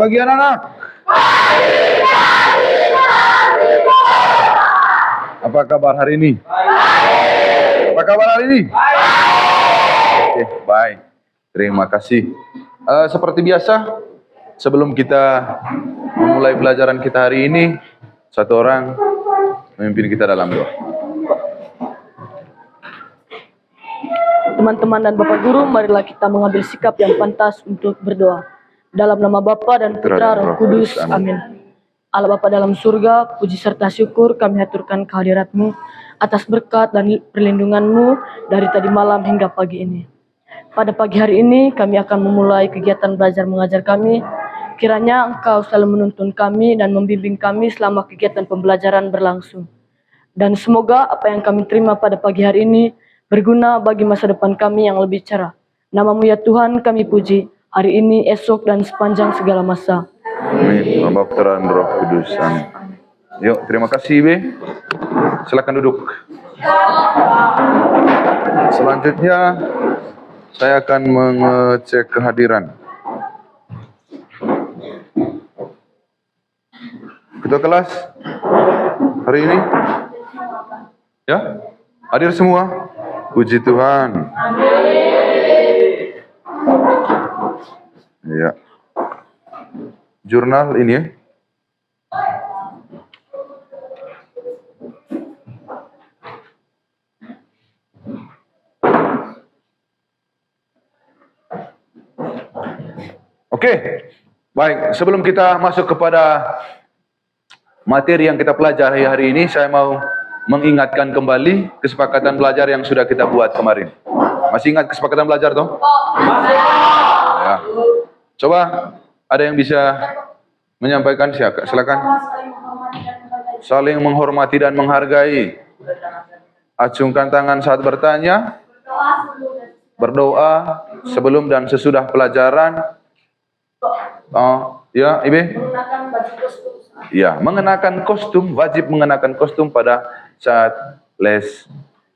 pagi anak-anak. Apa kabar hari ini? Apa kabar hari ini? Oke, baik. Terima kasih. Seperti biasa, sebelum kita memulai pelajaran kita hari ini, satu orang memimpin kita dalam doa. Teman-teman dan Bapak Guru, marilah kita mengambil sikap yang pantas untuk berdoa. Dalam nama Bapa dan Putra Roh Kudus, amin. Allah Bapa dalam surga, puji serta syukur kami haturkan kehadirat-Mu atas berkat dan perlindungan-Mu dari tadi malam hingga pagi ini. Pada pagi hari ini kami akan memulai kegiatan belajar mengajar kami. Kiranya Engkau selalu menuntun kami dan membimbing kami selama kegiatan pembelajaran berlangsung. Dan semoga apa yang kami terima pada pagi hari ini berguna bagi masa depan kami yang lebih cerah. Nama-Mu ya Tuhan kami puji, hari ini, esok, dan sepanjang segala masa. Amin. Nama Putra dan Roh Kudus. Amin. Yuk, terima kasih Ibe. Silakan duduk. Selanjutnya saya akan mengecek kehadiran. Ketua kelas hari ini? Ya? Hadir semua? Puji Tuhan. Ya. Jurnal ini ya. Oke. Baik, sebelum kita masuk kepada materi yang kita pelajari hari ini, saya mau mengingatkan kembali kesepakatan belajar yang sudah kita buat kemarin. Masih ingat kesepakatan belajar toh? Ya. Coba ada yang bisa menyampaikan, silakan. Saling menghormati dan menghargai. Acungkan tangan saat bertanya. Berdoa sebelum dan sesudah pelajaran. Ya, Ibe? Ya, mengenakan kostum, wajib mengenakan kostum pada saat les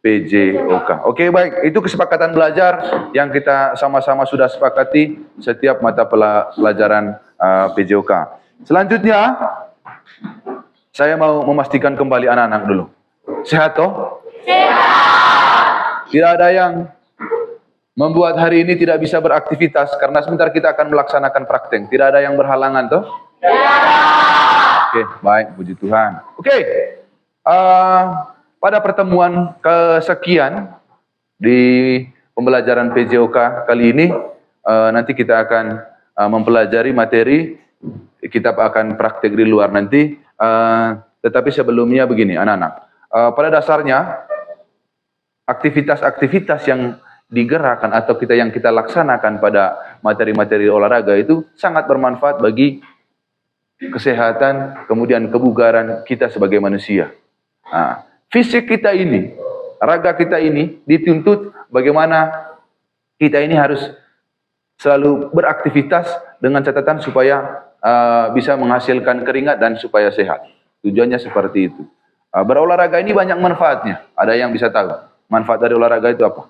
PJOK. Oke, baik. Itu kesepakatan belajar yang kita sama-sama sudah sepakati setiap mata pelajaran PJOK. Selanjutnya, saya mau memastikan kembali anak-anak dulu. Sehat toh? Sehat. Tidak ada yang membuat hari ini tidak bisa beraktivitas karena sebentar kita akan melaksanakan praktek. Tidak ada yang berhalangan toh? Oke, baik, puji Tuhan. Oke, pada pertemuan kesekian di pembelajaran PJOK kali ini, nanti kita akan mempelajari materi, kita akan praktek di luar nanti. Tetapi sebelumnya begini, anak-anak. Pada dasarnya, aktivitas-aktivitas yang digerakkan atau yang kita laksanakan pada materi-materi olahraga itu sangat bermanfaat bagi kesehatan, kemudian kebugaran kita sebagai manusia. Fisik kita ini, raga kita ini dituntut bagaimana kita ini harus selalu beraktivitas dengan catatan supaya bisa menghasilkan keringat dan supaya sehat. Tujuannya seperti itu. Berolahraga ini banyak manfaatnya. Ada yang bisa tahu manfaat dari olahraga itu apa?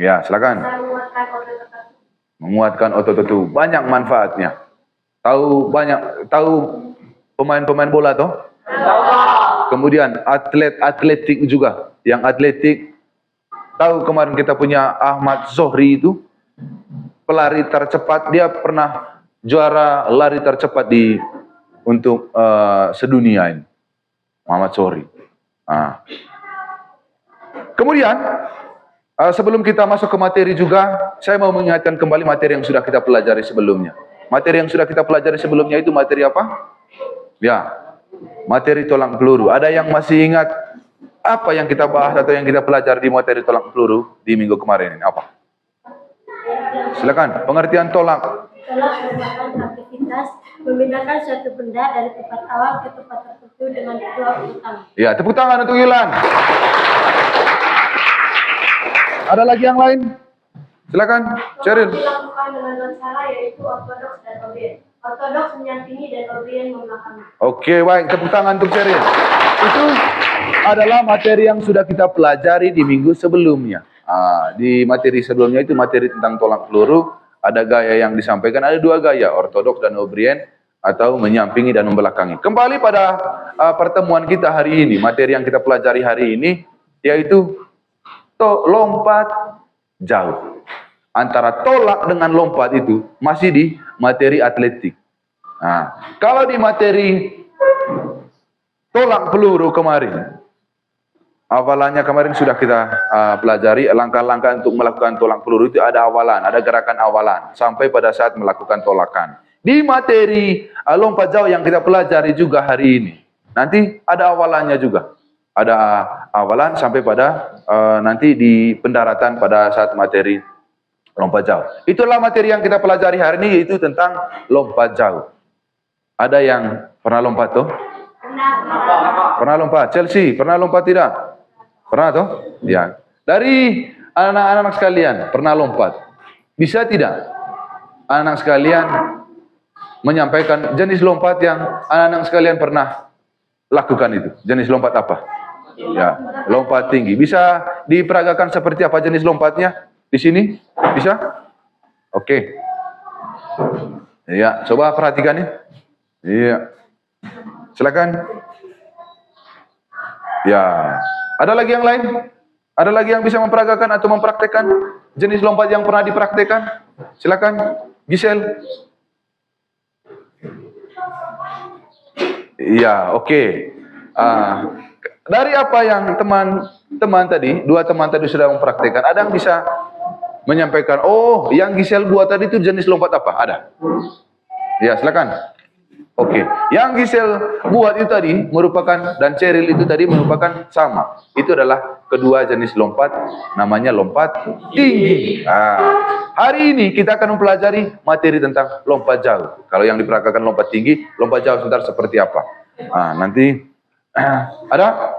Ya, silakan. Menguatkan otot tubuh. Banyak manfaatnya. Tahu pemain-pemain bola toh? Kemudian atletik juga. Yang atletik, tahu kemarin kita punya Ahmad Zohri itu pelari tercepat, dia pernah juara lari tercepat untuk sedunia ini. Muhammad Zohri. Kemudian sebelum kita masuk ke materi juga, saya mau mengingatkan kembali materi yang sudah kita pelajari sebelumnya. Materi yang sudah kita pelajari sebelumnya itu materi apa? Ya, materi tolak peluru. Ada yang masih ingat apa yang kita bahas atau yang kita pelajari di materi tolak peluru di minggu kemarin ini? Apa? Silakan, pengertian tolak. Tolak merupakan aktivitas memindahkan suatu benda dari tempat awal ke tempat tertentu dengan dua utama. Ya, tepuk tangan untuk Yulan. Ada lagi yang lain? Silakan, Cheryl. Dilakukan dengan dua cara, yaitu ortodoks dan orien. Ortodoks menyampingi dan orien membelakangi. Oke, baik. Tepuk tangan untuk Cheryl. Itu adalah materi yang sudah kita pelajari di minggu sebelumnya. Di materi sebelumnya itu materi tentang tolak peluru. ada gaya yang disampaikan, ada dua gaya, ortodoks dan O'Brien, atau menyampingi dan membelakangi. Kembali pada pertemuan kita hari ini, materi yang kita pelajari hari ini, yaitu lompat jauh. Antara tolak dengan lompat itu masih di materi atletik. Nah, kalau di materi tolak peluru kemarin, awalannya kemarin sudah kita pelajari, langkah-langkah untuk melakukan tolak peluru itu ada awalan, ada gerakan awalan, sampai pada saat melakukan tolakan. Di materi lompat jauh yang kita pelajari juga hari ini, nanti ada awalannya juga. Ada awalan sampai pada nanti di pendaratan pada saat materi lompat jauh. Itulah materi yang kita pelajari hari ini, yaitu tentang lompat jauh. Ada yang pernah lompat tuh? Pernah lompat? Chelsea, pernah lompat tidak? Pernah tuh? Ya. Dari anak-anak sekalian, pernah lompat? Bisa tidak? Anak sekalian menyampaikan jenis lompat yang anak-anak sekalian pernah lakukan itu. Jenis lompat apa? Ya, lompat tinggi. Bisa diperagakan seperti apa jenis lompatnya? Di sini? Bisa? Oke. Ya, coba perhatikan ya. Iya. Silakan. Ya. Ada lagi yang lain? Ada lagi yang bisa memperagakan atau mempraktekkan jenis lompat yang pernah dipraktekkan? Silakan, Giselle. Iya, oke. Dari apa yang teman-teman tadi, dua teman tadi sudah mempraktekkan, ada yang bisa menyampaikan, oh, yang Giselle buat tadi itu jenis lompat apa? Ada? Ya, silakan. Oke, yang Giselle buat itu tadi merupakan, dan Cheryl itu tadi merupakan sama. Itu adalah kedua jenis lompat, namanya lompat tinggi. Hari ini kita akan mempelajari materi tentang lompat jauh. Kalau yang diperagakan lompat tinggi, lompat jauh sebentar seperti apa? Nanti ada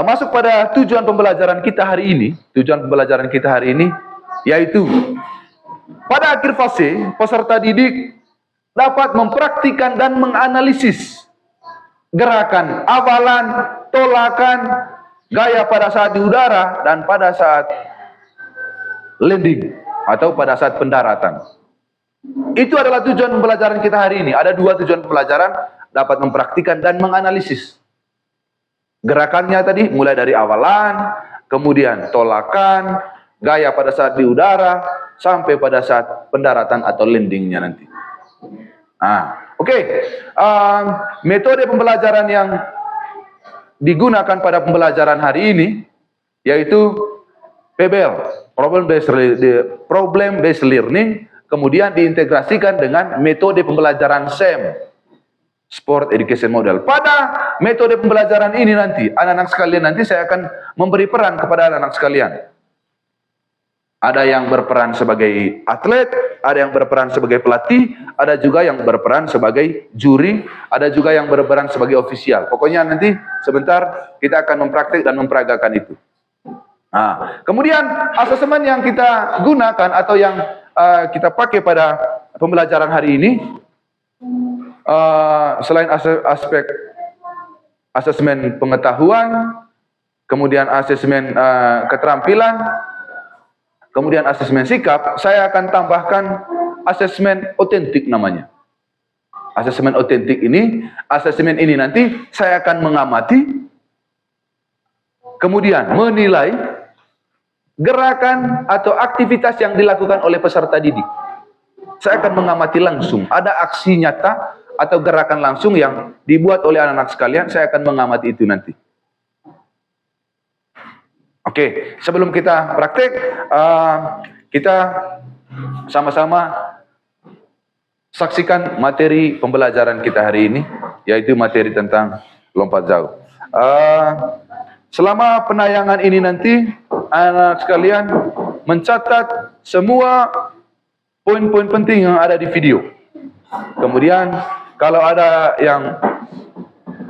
masuk pada tujuan pembelajaran kita hari ini. Tujuan pembelajaran kita hari ini yaitu pada akhir fase peserta didik dapat mempraktikkan dan menganalisis gerakan awalan, tolakan, gaya pada saat di udara dan pada saat landing atau pada saat pendaratan. Itu adalah tujuan pembelajaran kita hari ini. Ada dua tujuan pembelajaran, dapat mempraktikkan dan menganalisis gerakannya tadi, mulai dari awalan, kemudian tolakan, gaya pada saat di udara, sampai pada saat pendaratan atau landingnya nanti. Oke. Metode pembelajaran yang digunakan pada pembelajaran hari ini yaitu PBL, Problem Based Learning, kemudian diintegrasikan dengan metode pembelajaran SEM, Sport Education Model. Pada metode pembelajaran ini nanti, anak-anak sekalian, nanti saya akan memberi peran kepada anak-anak sekalian. Ada yang berperan sebagai atlet, ada yang berperan sebagai pelatih, ada juga yang berperan sebagai juri, ada juga yang berperan sebagai ofisial. Pokoknya nanti sebentar kita akan mempraktik dan memperagakan itu. Kemudian asesmen yang kita gunakan atau yang kita pakai pada pembelajaran hari ini, selain aspek asesmen pengetahuan, kemudian asesmen keterampilan, kemudian asesmen sikap, saya akan tambahkan asesmen otentik namanya. Asesmen otentik ini, asesmen ini nanti saya akan mengamati, kemudian menilai gerakan atau aktivitas yang dilakukan oleh peserta didik. Saya akan mengamati langsung, ada aksi nyata atau gerakan langsung yang dibuat oleh anak-anak sekalian, saya akan mengamati itu nanti. Oke, sebelum kita praktek, kita sama-sama saksikan materi pembelajaran kita hari ini, yaitu materi tentang lompat jauh. Selama penayangan ini nanti, anak sekalian mencatat semua poin-poin penting yang ada di video. Kemudian, kalau ada yang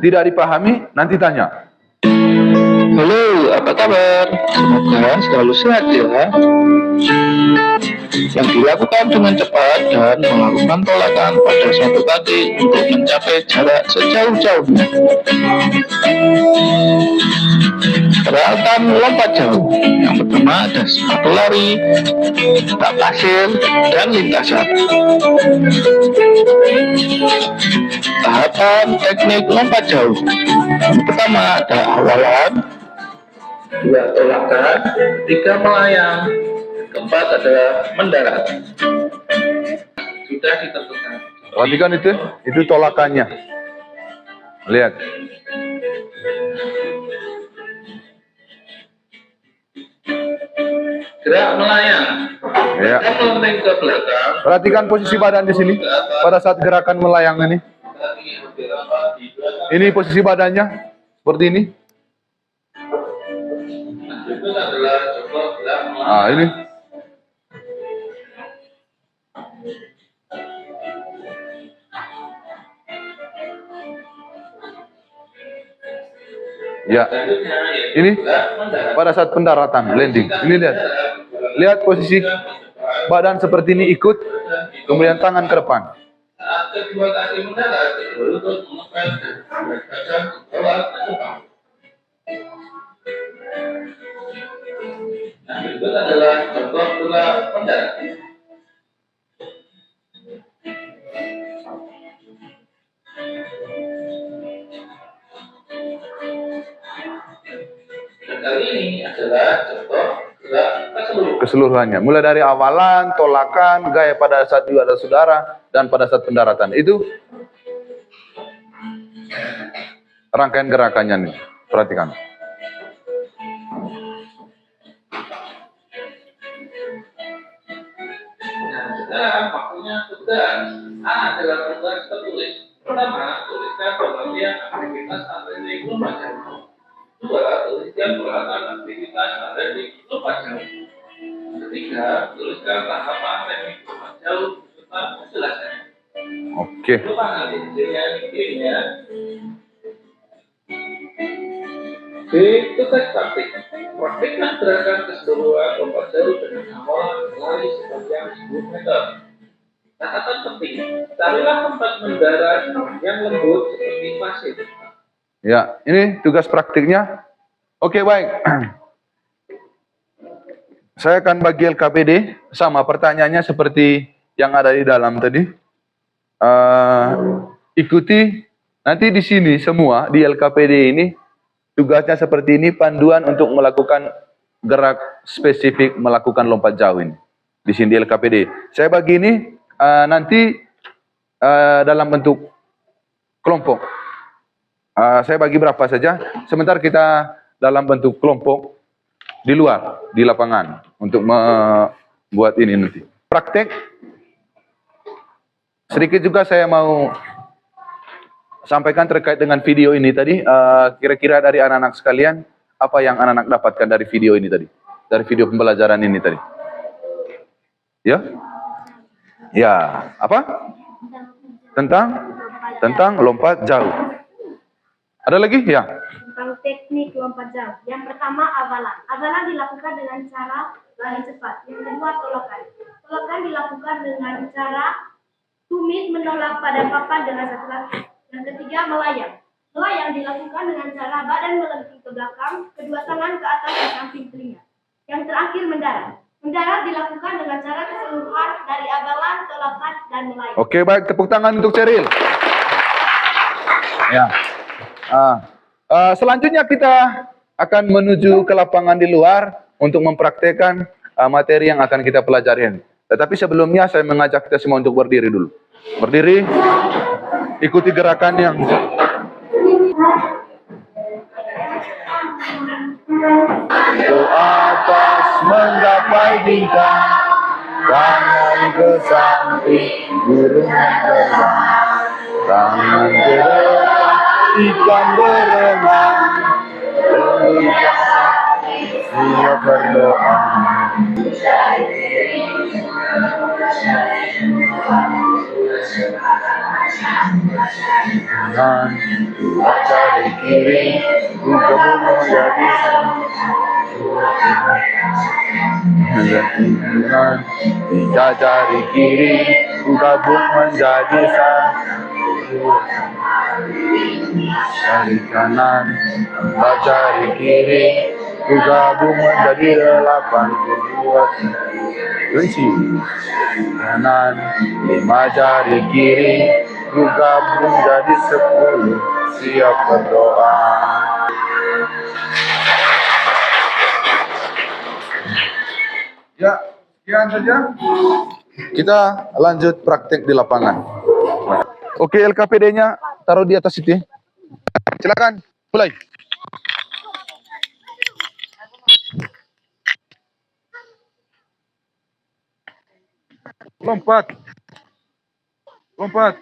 tidak dipahami, nanti tanya. Halo, apa kabar? Semoga selalu sehat ya. yang dilakukan dengan cepat dan melakukan tolakan pada satu kaki untuk mencapai jarak sejauh-jauhnya. Peralatan lompat jauh yang pertama ada sepatu lari, tak pasir, dan lintasan. Tahapan teknik lompat jauh. Yang pertama ada awalan, 2 tolakan, 3 melayang, keempat adalah mendarat. Sudah ditentukan. Perhatikan itu tolakannya. Lihat. Gerak melayang. Ya. Melenteng ke belakang. Perhatikan posisi badan di sini pada saat gerakan melayang ini. Ini posisi badannya seperti ini. Itu adalah coba gerak melayang. Ah, ini. Ya. Ini pada saat pendaratan, landing. Ini lihat. Lihat posisi badan seperti ini ikut, kemudian tangan ke depan. Saat kedua kaki mendarat, berlutut mengepel badan ke bawah ke depan. Nah, berikut adalah contoh gerak mendarat. Dan kali ini adalah contoh gerak keseluruhannya. Mulai dari awalan, tolakan, gaya pada saat juga ada saudara, dan pada saat pendaratan. Itu rangkaian gerakannya nih. Perhatikan. Nah, sekarang waktunya tugas. A adalah tugas tertulis. Pertama, tuliskan pengertian aktivitas atletik lompat jauh. 2. Tuliskan peralatan aktivitas atletik lompat jauh. 3. Tuliskan tahapan teknik lompat jauh serta penjelasannya. Oke. Lupa nanti hasilnya. B. Tugas praktik. Praktikkan gerakan keseluruhan lompat jauh dengan awalan lari sepanjang 10 meter. Catatan penting, carilah tempat mendarat yang lembut seperti pasir. Ya, ini tugas praktiknya. Oke, baik. Saya akan bagi LKPD, sama pertanyaannya seperti yang ada di dalam tadi. Ikuti, nanti di sini semua, di LKPD ini, tugasnya seperti ini, panduan untuk melakukan gerak spesifik, melakukan lompat jauh ini. Di sini di LKPD. Saya bagi ini, nanti dalam bentuk kelompok. Saya bagi berapa saja. Sebentar kita dalam bentuk kelompok di luar, di lapangan untuk membuat ini nanti. Praktek. Sedikit juga saya mau sampaikan terkait dengan video ini tadi. Kira-kira dari anak-anak sekalian, apa yang anak-anak dapatkan dari video ini tadi? Dari video pembelajaran ini tadi? Ya? Ya, apa? Tentang lompat jauh. Ada lagi? Ya. Tentang teknik lompat jauh. Yang pertama awalan. Awalan dilakukan dengan cara lari cepat. Yang kedua tolakan. Tolakan dilakukan dengan cara tumit menolak pada papan dengan satu kaki. Yang ketiga melayang. Melayang dilakukan dengan cara badan melengking ke belakang, kedua tangan ke atas di samping telinga. Yang terakhir mendarat. Mendarat dilakukan dengan cara keseluruhan dari awalan, tolakan, dan melayang. Oke, baik. Tepuk tangan untuk Cheryl. Ya. Selanjutnya kita akan menuju ke lapangan di luar untuk mempraktekkan materi yang akan kita pelajari. Tetapi sebelumnya saya mengajak kita semua untuk berdiri dulu. Berdiri, ikuti gerakan yang ke atas menggapai bintang, tangan ke samping, burung terbang, tangan ke depan, ikan berenang, dia berdoa. Kanan, baca di kiri, juga menjadi Tiga jari kiri ku gabung menjadi satu. Jari kanan, empat jari kiri ku gabung menjadi 82. Kunci kanan, 5 jari kiri ku gabung jadi 10. Siap berdoa. Ya, sekian saja. Kita lanjut praktek di lapangan. Oke, LKPD-nya taruh di atas itu ya. Silakan, mulai. Lompat. Lompat.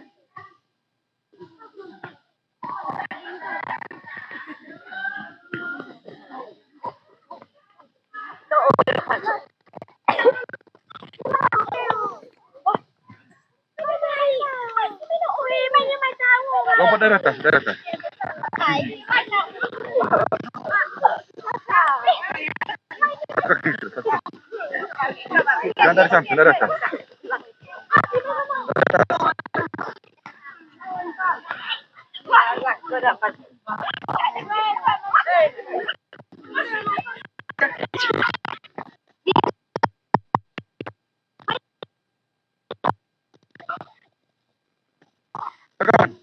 Lompat dari atas, dari atas. Kaki, kaki. Jangan dari samping, dari atas. Tekan.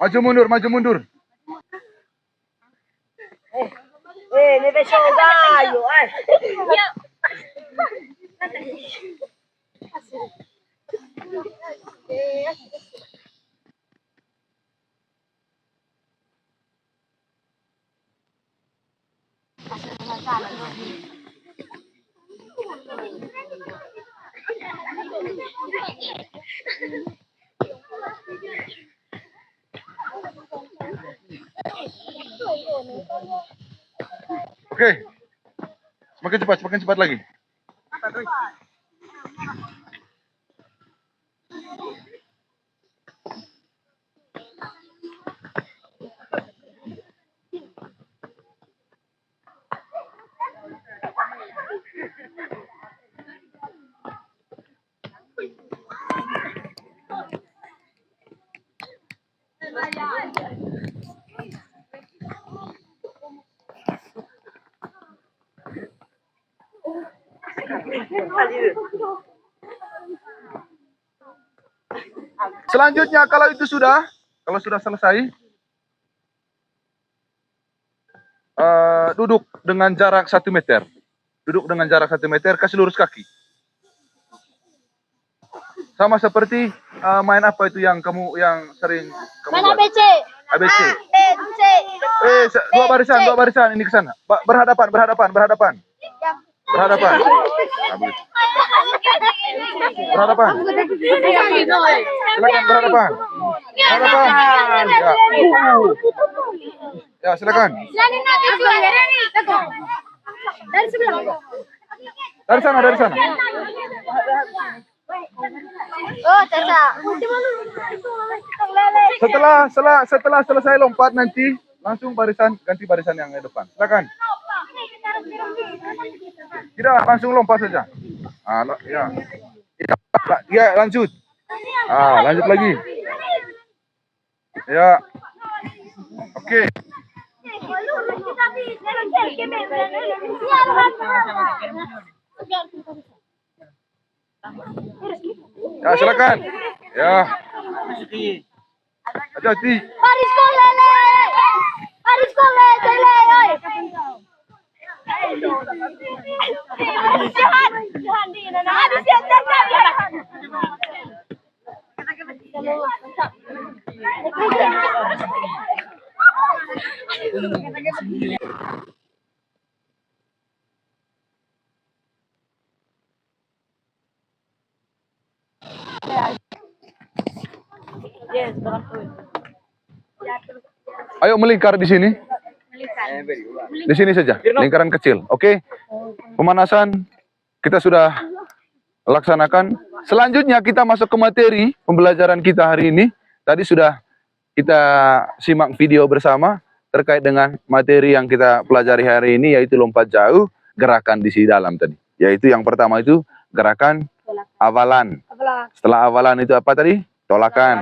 Maju mundur, maju mundur. Ini besok gayo, Oke. Semakin cepat lagi. Selanjutnya kalau sudah selesai, duduk dengan jarak 1 meter. Duduk dengan jarak 1 meter, kasih lurus kaki. Sama seperti main apa itu yang sering kamu Main buat? ABC. ABC. ABC. Dua barisan ini ke sana. Berhadapan. Berhadapan. Nah, berhadapan. Silakan berhadapan. Ya, silakan. Dari sebelah. Dari sana. Oh, Tata. Setelah selesai lompat nanti langsung ganti barisan yang di depan. Silakan. Tidak, langsung lompat saja. Ya, lanjut. Lanjut lagi. Ya. Oke. Ya, silakan. Ya. Hati-hati. Paris kolele. Ayo melingkar di sini. Di sini saja, lingkaran kecil. Oke. Pemanasan kita sudah laksanakan. Selanjutnya kita masuk ke materi pembelajaran kita hari ini. Tadi sudah kita simak video bersama terkait dengan materi yang kita pelajari hari ini, yaitu lompat jauh, gerakan di sini dalam tadi. Yaitu yang pertama itu gerakan awalan. Setelah awalan itu apa tadi? Tolakan.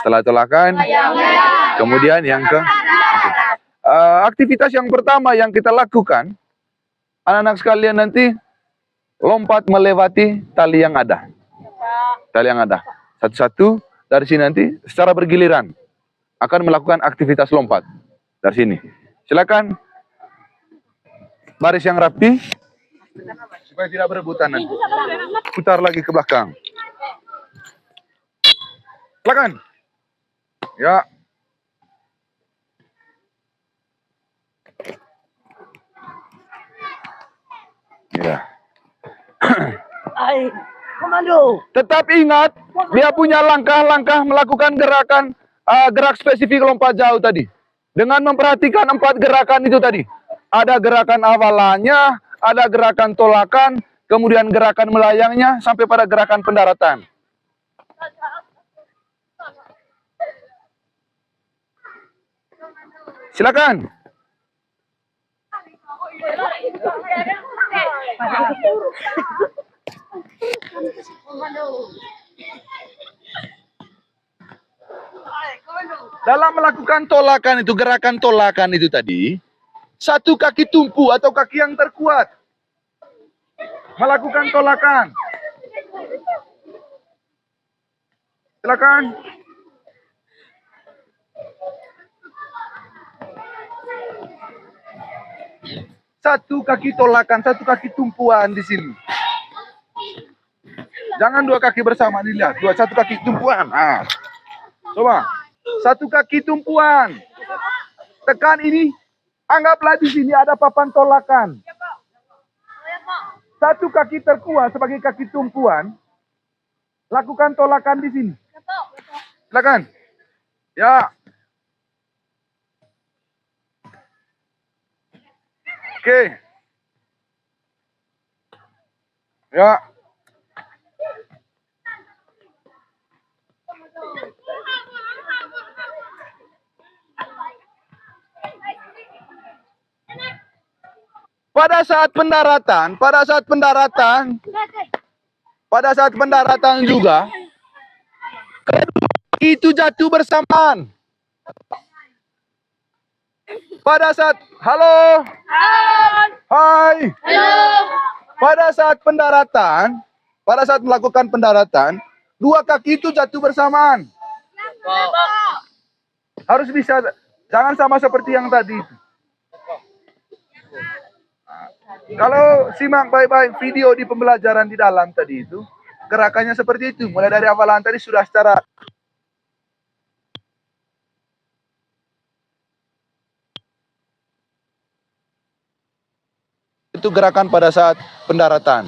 Setelah tolakan, kemudian yang ke aktivitas yang pertama yang kita lakukan, anak-anak sekalian, nanti lompat melewati tali yang ada. Tali yang ada. Satu-satu dari sini nanti secara bergiliran akan melakukan aktivitas lompat. Dari sini. Silakan baris yang rapi supaya tidak berebutan nanti. Putar lagi ke belakang. Silakan. Ya. Ya. Ay, komando. Tetap ingat, dia punya langkah-langkah melakukan gerakan gerak spesifik lompat jauh tadi. Dengan memperhatikan 4 gerakan itu tadi. Ada gerakan awalannya, ada gerakan tolakan, kemudian gerakan melayangnya, sampai pada gerakan pendaratan. Silakan. Dalam melakukan tolakan itu, gerakan tolakan itu tadi, satu kaki tumpu atau kaki yang terkuat melakukan tolakan. Silakan. Satu kaki tolakan, satu kaki tumpuan di sini. Jangan 2 kaki bersama, dilihat. Satu kaki tumpuan. Ah. Coba. Satu kaki tumpuan. Tekan ini. Anggaplah di sini ada papan tolakan. Satu kaki terkuat sebagai kaki tumpuan. Lakukan tolakan di sini. Silakan. Ya. Oke. Ya. Pada saat pendaratan juga, itu jatuh bersamaan. Pada saat, halo, hai, pada saat melakukan pendaratan, 2 kaki itu jatuh bersamaan. Harus bisa, jangan sama seperti yang tadi. Kalau simak baik-baik video di pembelajaran di dalam tadi itu, gerakannya seperti itu. Mulai dari awalan tadi sudah secara itu gerakan pada saat pendaratan.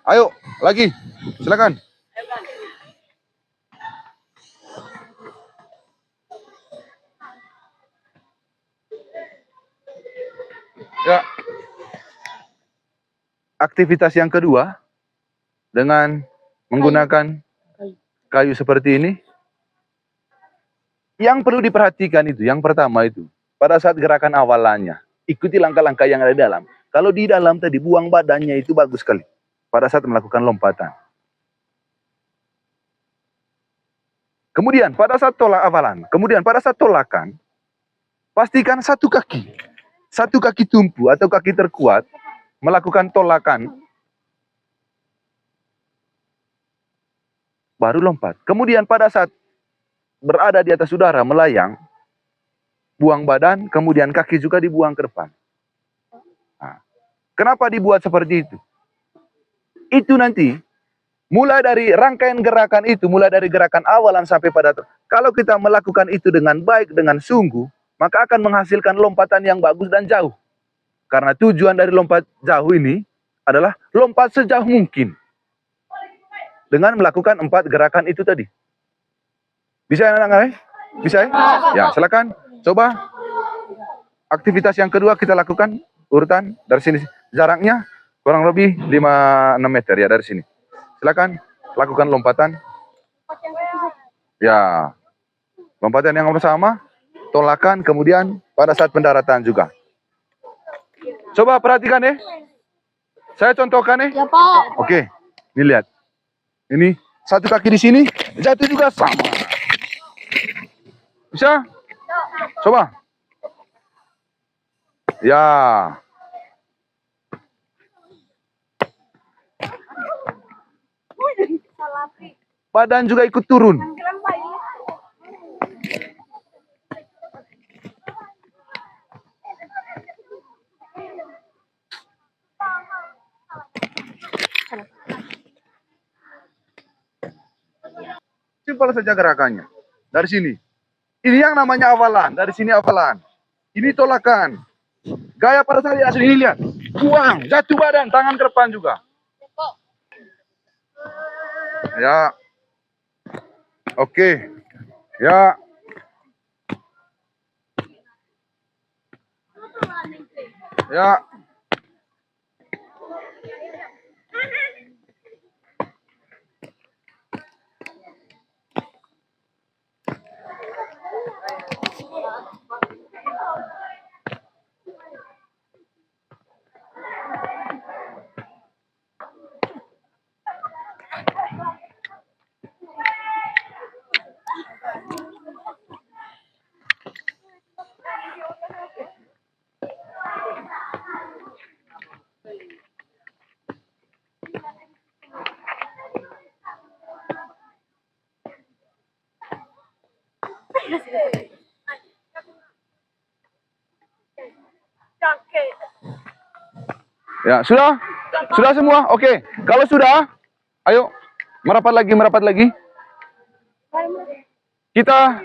Ayo, lagi. Silakan. Ya. Aktivitas yang kedua dengan menggunakan kayu seperti ini. Yang perlu diperhatikan itu, yang pertama itu, pada saat gerakan awalannya, ikuti langkah-langkah yang ada di dalam. Kalau di dalam tadi buang badannya itu bagus sekali pada saat melakukan lompatan. Kemudian pada saat tolak awalan, kemudian pada saat tolakan, pastikan satu kaki tumpu atau kaki terkuat melakukan tolakan, baru lompat. Kemudian pada saat berada di atas udara melayang, buang badan, kemudian kaki juga dibuang ke depan. Nah, kenapa dibuat seperti itu? Itu nanti, mulai dari rangkaian gerakan itu, mulai dari gerakan awalan sampai pada, kalau kita melakukan itu dengan baik, dengan sungguh, maka akan menghasilkan lompatan yang bagus dan jauh. Karena tujuan dari lompat jauh ini adalah lompat sejauh mungkin. Dengan melakukan 4 gerakan itu tadi. Bisa ya anak-anak? Bisa ya? Ya, silakan. Coba aktivitas yang kedua kita lakukan urutan dari sini. Jaraknya kurang lebih 5-6 meter ya dari sini. Silakan lakukan lompatan. Ya. Lompatan yang sama, tolakan kemudian pada saat pendaratan juga. Coba perhatikan ya. Saya contohkan ya. Ya, Pak. Oke. Ini lihat. Ini satu kaki di sini, jatuh juga sama. Bisa? Coba. Ya. Badan juga ikut turun. Simpel saja gerakannya. Dari sini. Ini yang namanya awalan. Dari sini awalan. Ini tolakan. Gaya pada saat asli ini lihat. Buang, jatuh badan, tangan ke depan juga. Ya. Oke. Ya. Ya. Ya, sudah? Sudah semua? Oke. Kalau sudah, ayo merapat lagi. Kita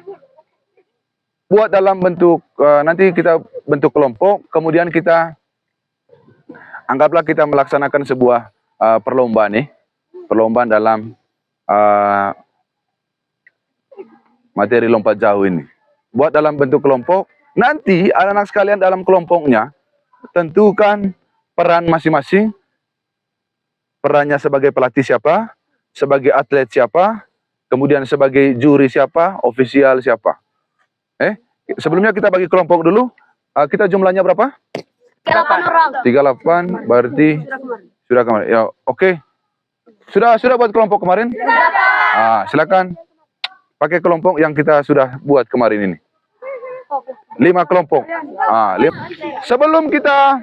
buat dalam bentuk nanti kita bentuk kelompok, kemudian kita anggaplah kita melaksanakan sebuah perlombaan nih. Perlombaan dalam materi lompat jauh ini. Buat dalam bentuk kelompok. Nanti anak-anak sekalian dalam kelompoknya tentukan peran masing-masing. Perannya sebagai pelatih siapa, sebagai atlet siapa, kemudian sebagai juri siapa, ofisial siapa. Sebelumnya kita bagi kelompok dulu. Kita jumlahnya berapa? 38 orang. 38 berarti sudah kemarin. Ya, oke. Sudah buat kelompok kemarin? Silakan pakai kelompok yang kita sudah buat kemarin ini. 5 kelompok. Sebelum kita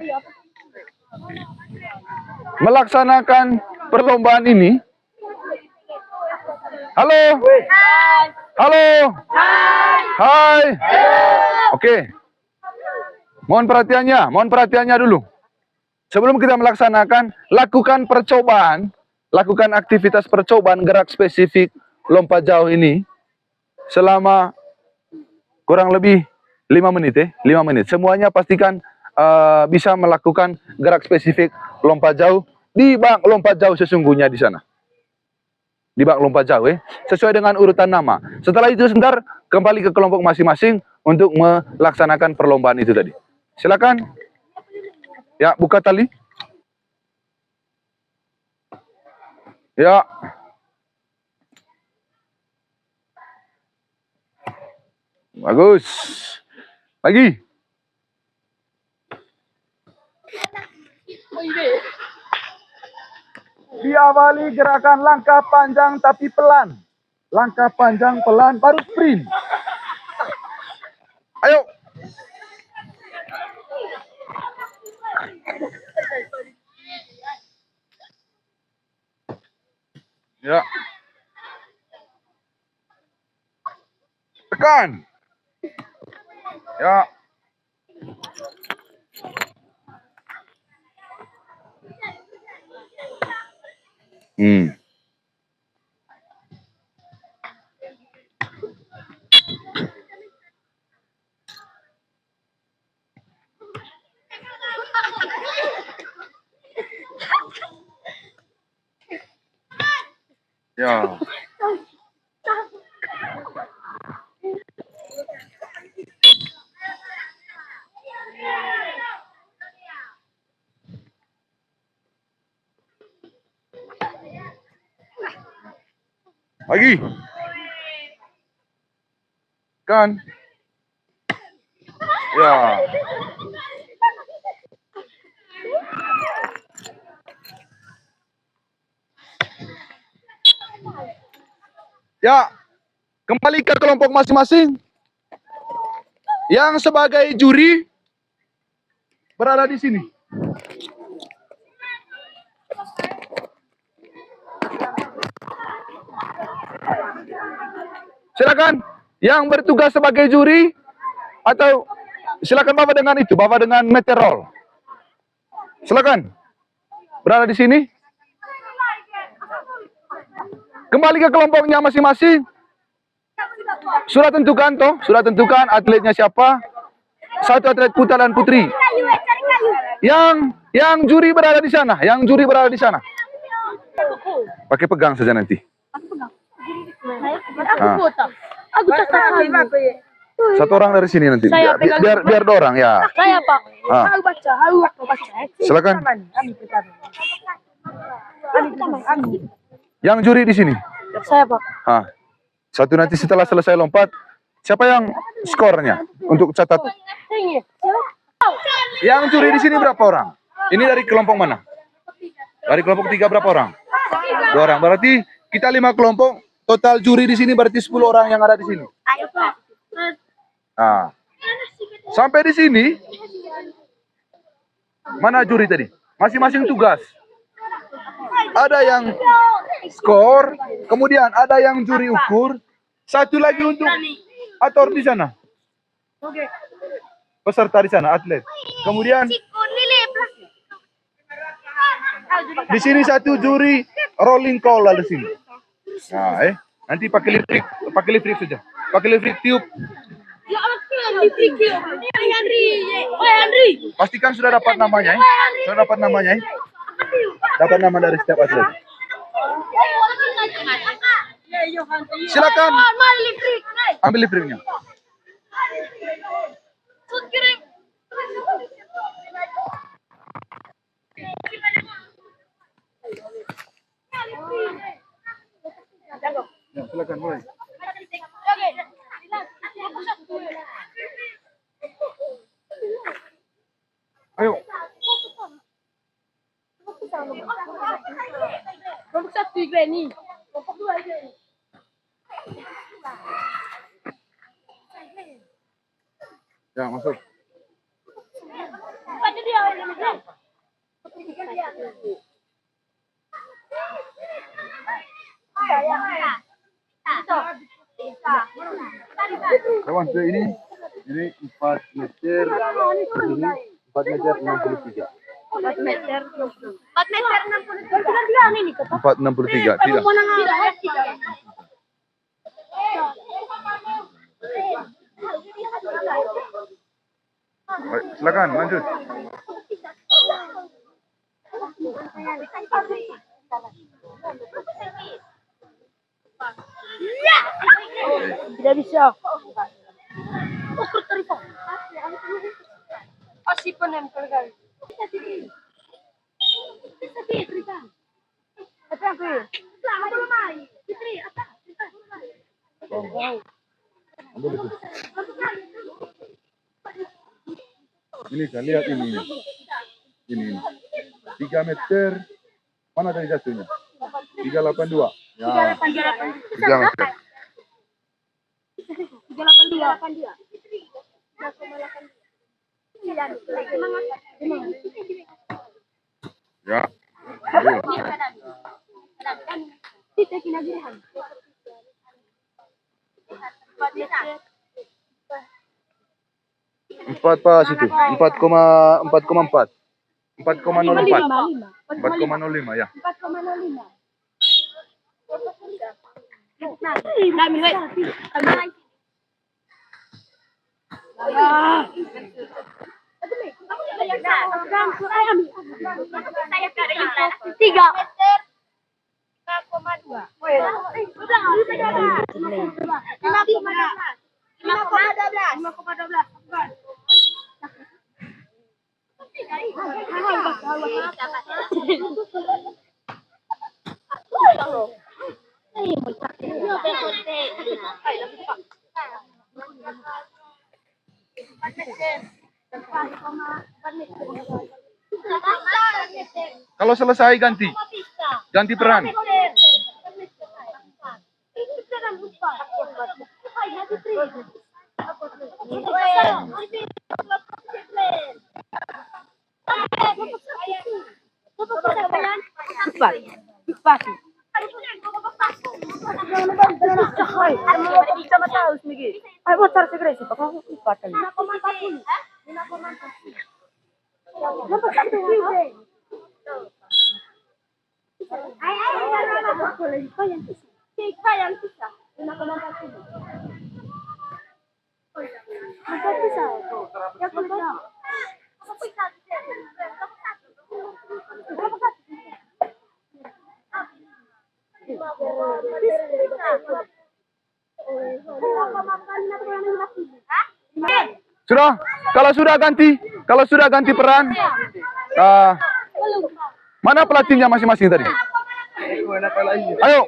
melaksanakan perlombaan ini, halo, hai. Oke. Mohon perhatiannya dulu. Sebelum kita melaksanakan, lakukan aktivitas percobaan gerak spesifik lompat jauh ini selama kurang lebih 5 menit 5 menit. Semuanya pastikan bisa melakukan gerak spesifik lompat jauh di bak lompat jauh sesungguhnya di sana. Di bak lompat jauh sesuai dengan urutan nama. Setelah itu sebentar kembali ke kelompok masing-masing untuk melaksanakan perlombaan itu tadi. Silakan. Ya, buka tali. Ya. Bagus. Lagi. Diawali gerakan langkah panjang tapi pelan. Langkah panjang pelan baru sprint. Ayo. Ya. Tekan. Ya. Ya. Lagi. Kan? Ya. Ya, kembali ke kelompok masing-masing. Yang sebagai juri berada di sini. Silakan yang bertugas sebagai juri atau silakan Bapak dengan itu, Bapak dengan meteor. Silakan berada di sini. Kembali ke kelompoknya masing-masing. Sudah tentukan toh, sudah tentukan atletnya siapa? Satu atlet putra dan putri. Yang juri berada di sana, yang juri berada di sana. Pakai pegang saja nanti. Aku Satu orang dari sini nanti. Biar dua orang ya. Saya Pak. Ah. Aku baca. Silakan. Yang juri di sini. Saya Pak. Ah. Satu nanti setelah selesai lompat, siapa yang skornya untuk catat? Yang juri di sini berapa orang? Ini dari kelompok mana? Dari kelompok 3 berapa orang? 2 orang. Berarti kita 5 kelompok. Total juri di sini berarti 10 orang yang ada di sini. Nah, sampai di sini, mana juri tadi? Masing-masing tugas. Ada yang skor, kemudian ada yang juri ukur, satu lagi untuk atur di sana. Peserta di sana, atlet. Kemudian di sini satu juri rolling call ada di sini. Nah, nanti pakai listrik saja. Pakai listrik tiup. Pastikan sudah dapat namanya, Sudah dapat namanya, Dapat nama dari setiap atlet. Silakan ambil listriknya. Ya, silakan mulai. Ayo. Kelompok 1 Granny. Kelompok 2 Granny. Ya, masuk. Kawan, ini 4 meter, ini 4 meter 63. 4 meter 63. 463, tidak. Baik, silakan lanjut. Tidak bisa. Asik penempel kan. Ini saya lihat ini. 3 meter. Mana tadi jatuhnya? 382. Ya. 3 meter. 382. Ya. Empat pas itu, 4,4. 4,04. 4,05 ya. 4,05. Tiga. 5,12. Kalau selesai ganti. Ganti peran. Sudah, kalau sudah ganti peran, mana pelatihnya masing-masing tadi? Ayo,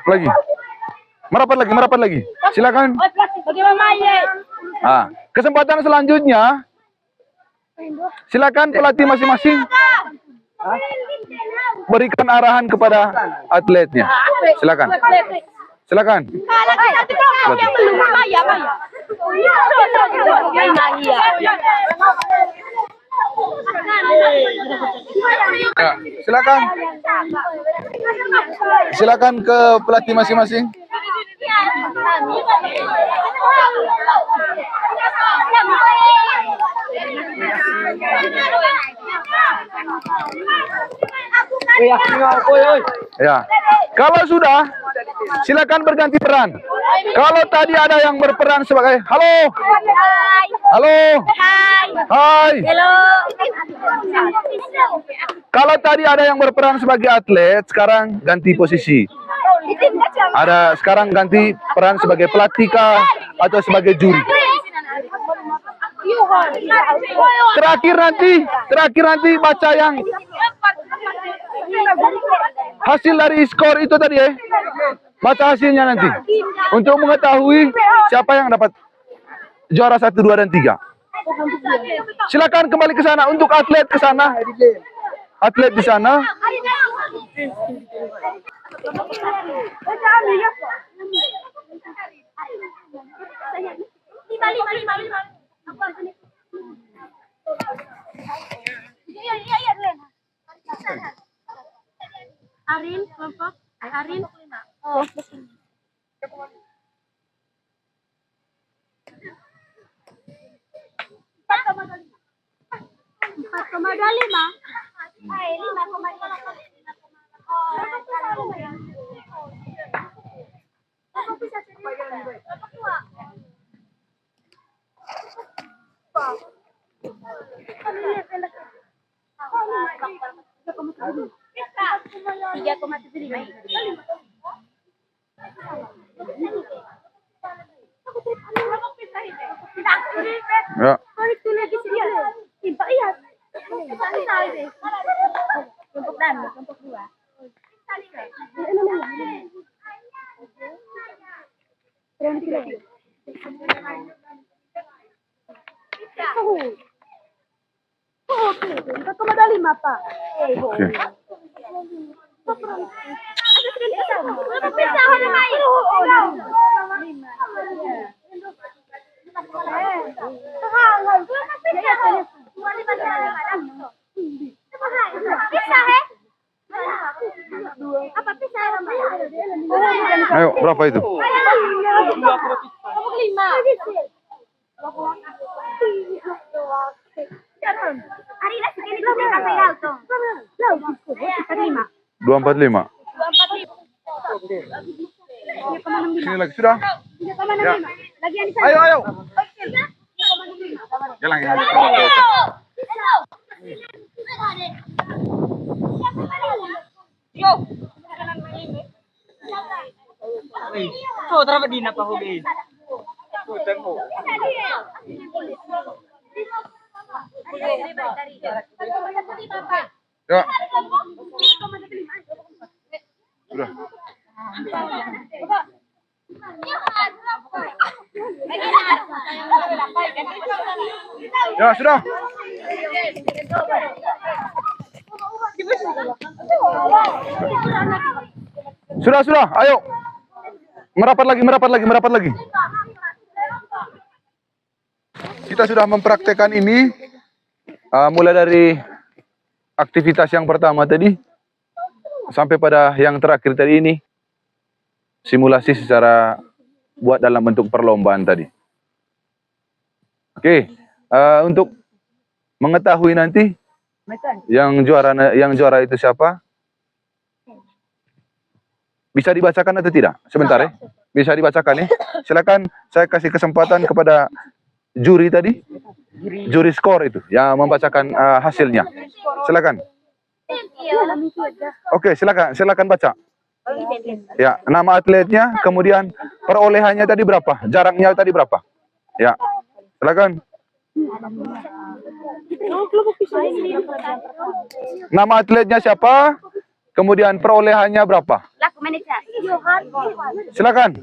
lagi, merapat lagi. Silakan. Kesempatan selanjutnya, silakan pelatih masing-masing berikan arahan kepada atletnya. Silakan. Silakan. Ya, silakan. Silakan ke pelatih masing-masing. Ya. Kalau sudah, silakan berganti peran. Kalau tadi ada yang berperan sebagai halo. Hai. Kalau tadi ada yang berperan sebagai atlet, sekarang ganti posisi. Sekarang ganti peran sebagai pelatih kah atau sebagai juri. Terakhir nanti baca yang hasil dari skor itu tadi ya. Baca hasilnya nanti untuk mengetahui siapa yang dapat juara 1, 2, dan 3. Silakan kembali ke sana untuk atlet ke sana. Atlet di sana. Arin, kelompok. Arin. Empat koma lima. Ya. Kelompok 2. Ayo, berapa itu? 5. Arila segini juga sampai auto. 245. Sini lagi sudah. Ya. Ayo. Jalan ya. So, terapa di napa hobi? Ya. Sudah. Ya, sudah. Sudah, ayo. Merapat lagi. Kita sudah mempraktekkan ini, mulai dari aktivitas yang pertama tadi, sampai pada yang terakhir tadi ini, simulasi secara buat dalam bentuk perlombaan tadi. Oke, untuk mengetahui nanti yang juara itu siapa, bisa dibacakan atau tidak? Sebentar ya. Bisa dibacakan ya. Silakan, saya kasih kesempatan kepada juri tadi. Juri skor itu yang membacakan hasilnya. Silakan. Oke, silakan baca. Ya, nama atletnya, kemudian perolehannya tadi berapa? Jaraknya tadi berapa? Ya. Silakan. Nama atletnya siapa? Kemudian perolehannya berapa? Silakan.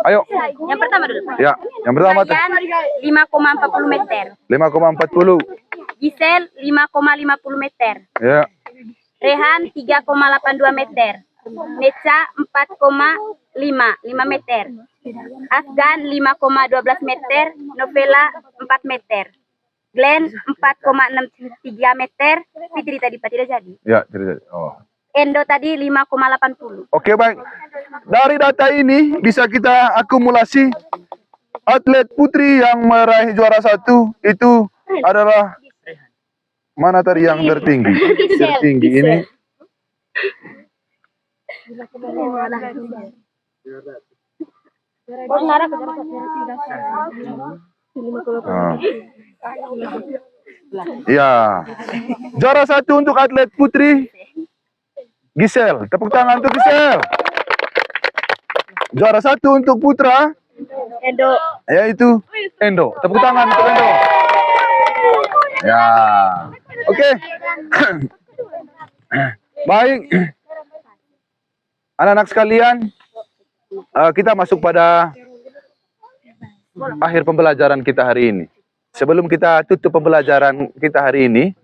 Ayo. Yang pertama dulu. Ya, yang pertama. Ryan 5,40 meter. 5,40. Gisel 5,50 meter. Ya. Rehan 3,82 meter. Neca 4,5 meter. Afgan 5,12 meter. Novela 4 meter. Glenn 4,63 meter. Fitri tadi Pak tidak jadi. Ya, tidak. Oh. Endo tadi 5,80. Oke, baik. Dari data ini bisa kita akumulasi atlet putri yang meraih juara 1 itu adalah mana tadi yang tertinggi? Tertinggi ini. Ya. Juara 1 untuk atlet putri Gisel. Tepuk tangan untuk Gisel. Juara 1 untuk putra Endo. yaitu Endo. Tepuk tangan untuk Endo. Ya. Oke. Baik. Anak-anak sekalian, kita masuk pada akhir pembelajaran kita hari ini. Sebelum kita tutup pembelajaran kita hari ini,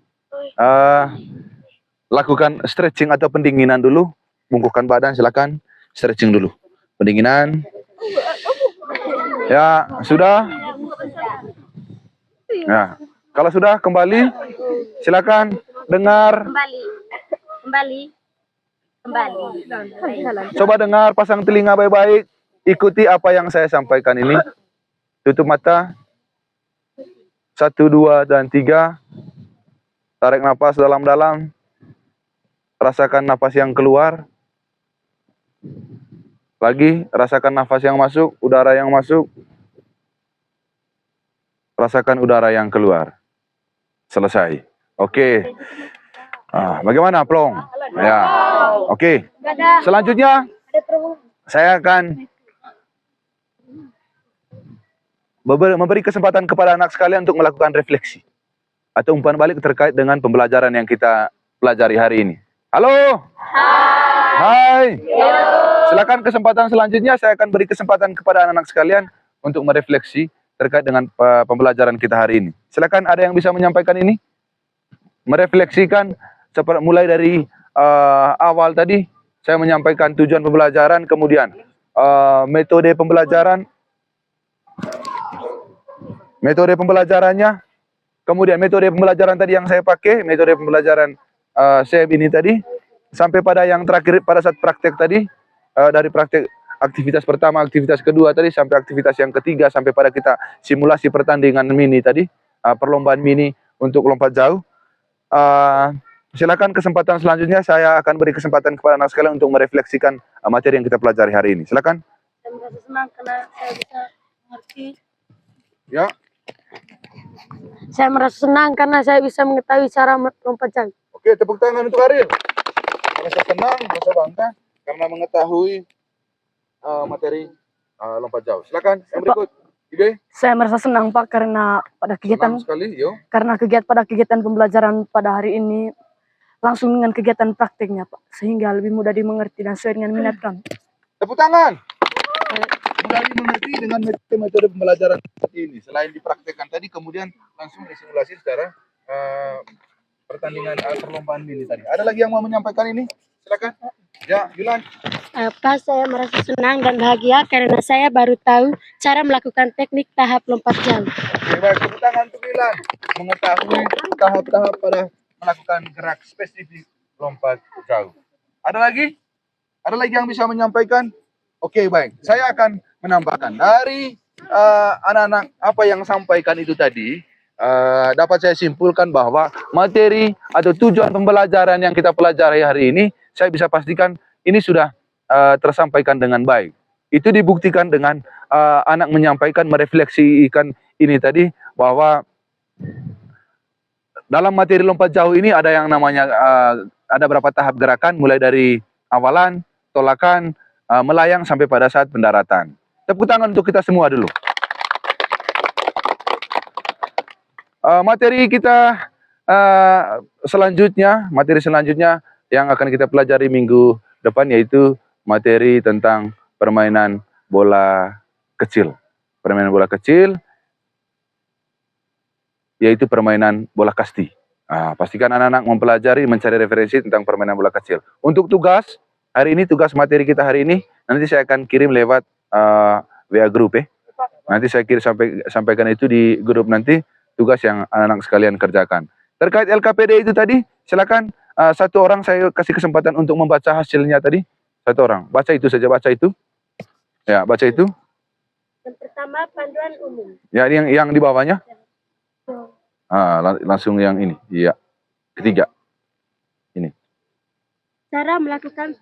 lakukan stretching atau pendinginan dulu. Bungkukkan badan, silakan. Stretching dulu. Pendinginan. Ya, sudah. Nah, kalau sudah kembali, silakan dengar. Kembali. Coba dengar, pasang telinga baik-baik. Ikuti apa yang saya sampaikan ini. Tutup mata. 1, 2, dan 3. Tarik nafas dalam-dalam. Rasakan nafas yang keluar. Lagi, rasakan nafas yang masuk, udara yang masuk. Rasakan udara yang keluar. Selesai. Oke. Bagaimana, Plong? Ya. Oke. Selanjutnya, saya akan memberi kesempatan kepada anak sekalian untuk melakukan refleksi atau umpan balik terkait dengan pembelajaran yang kita pelajari hari ini. Halo? Hai. Silakan kesempatan selanjutnya saya akan beri kesempatan kepada anak-anak sekalian untuk merefleksi terkait dengan pembelajaran kita hari ini. Silakan, ada yang bisa menyampaikan ini? Merefleksikan mulai dari awal tadi saya menyampaikan tujuan pembelajaran, kemudian metode pembelajaran, metode pembelajarannya, kemudian metode pembelajaran tadi yang saya pakai, metode pembelajaran SEM ini tadi, sampai pada yang terakhir pada saat praktek tadi, dari praktek aktivitas pertama, aktivitas kedua tadi, sampai aktivitas yang ketiga, sampai pada kita simulasi pertandingan mini tadi, perlombaan mini untuk lompat jauh. Silakan kesempatan selanjutnya saya akan beri kesempatan kepada anak sekalian untuk merefleksikan materi yang kita pelajari hari ini. Silakan. Saya merasa senang karena saya bisa mengerti. Ya. Saya merasa senang karena saya bisa mengetahui cara melompat jauh. Oke, tepuk tangan untuk Ariel. Merasa senang, merasa bangga karena mengetahui materi lompat jauh. Silakan. Yang berikut. Ide? Saya merasa senang Pak karena pada kegiatan pada kegiatan pembelajaran pada hari ini langsung dengan kegiatan praktiknya Pak, sehingga lebih mudah dimengerti dan sesuai dengan minat kami. Tepuk tangan. Mudah dimengerti dengan metode pembelajaran seperti ini. Selain dipraktekkan tadi, kemudian langsung disimulasi secara pertandingan perlombaan ini tadi. Ada lagi yang mau menyampaikan ini? Silakan. Ya, Yulan. Apa saya merasa senang dan bahagia karena saya baru tahu cara melakukan teknik tahap lompat jauh. Oke, baik. Tepuk tangan untuk Yulan. Mengetahui tahap-tahap pada melakukan gerak spesifik lompat jauh. Ada lagi? Ada lagi yang bisa menyampaikan? Oke, baik. Saya akan menambahkan dari anak-anak apa yang sampaikan itu tadi. Dapat saya simpulkan bahwa materi atau tujuan pembelajaran yang kita pelajari hari ini, saya bisa pastikan ini sudah tersampaikan dengan baik. Itu dibuktikan dengan anak menyampaikan, merefleksikan ini tadi, bahwa dalam materi lompat jauh ini ada yang namanya, ada berapa tahap gerakan, mulai dari awalan, tolakan, melayang, sampai pada saat pendaratan. Tepuk tangan untuk kita semua dulu. Materi kita selanjutnya yang akan kita pelajari minggu depan, yaitu materi tentang permainan bola kecil. Permainan bola kecil, yaitu permainan bola kasti. Pastikan anak-anak mempelajari, mencari referensi tentang permainan bola kecil. Untuk tugas hari ini, tugas materi kita hari ini, nanti saya akan kirim lewat WA grup ya. Nanti saya sampaikan itu di grup nanti, tugas yang anak-anak sekalian kerjakan. Terkait LKPD itu tadi, silakan satu orang saya kasih kesempatan untuk membaca hasilnya tadi. Satu orang, baca itu saja, baca itu. Ya, baca itu. Yang pertama, panduan umum. Ya, yang di bawahnya. Langsung yang ini. Iya. Ketiga. Ini. Cara melakukan